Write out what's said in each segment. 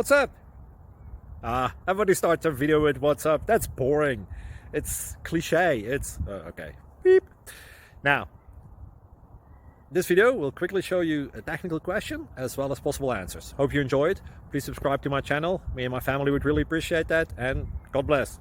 What's up? Everybody starts their video with what's up. That's boring. It's cliche. It's okay. Beep. Now, this video will quickly show you a technical question as well as possible answers. Hope you enjoyed. Please subscribe to my channel. Me and my family would really appreciate that, and God bless.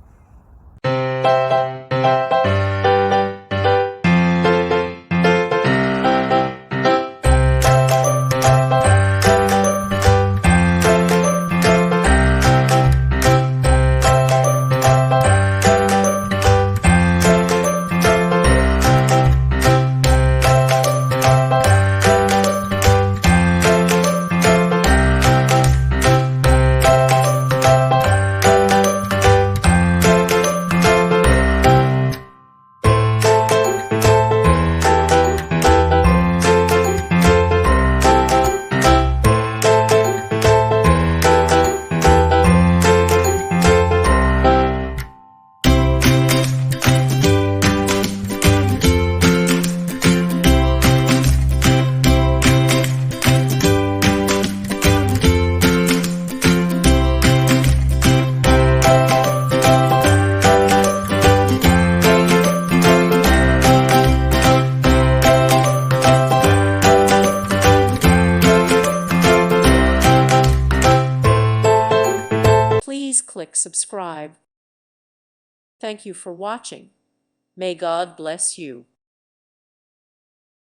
Please click subscribe. Thank you for watching. May God bless you.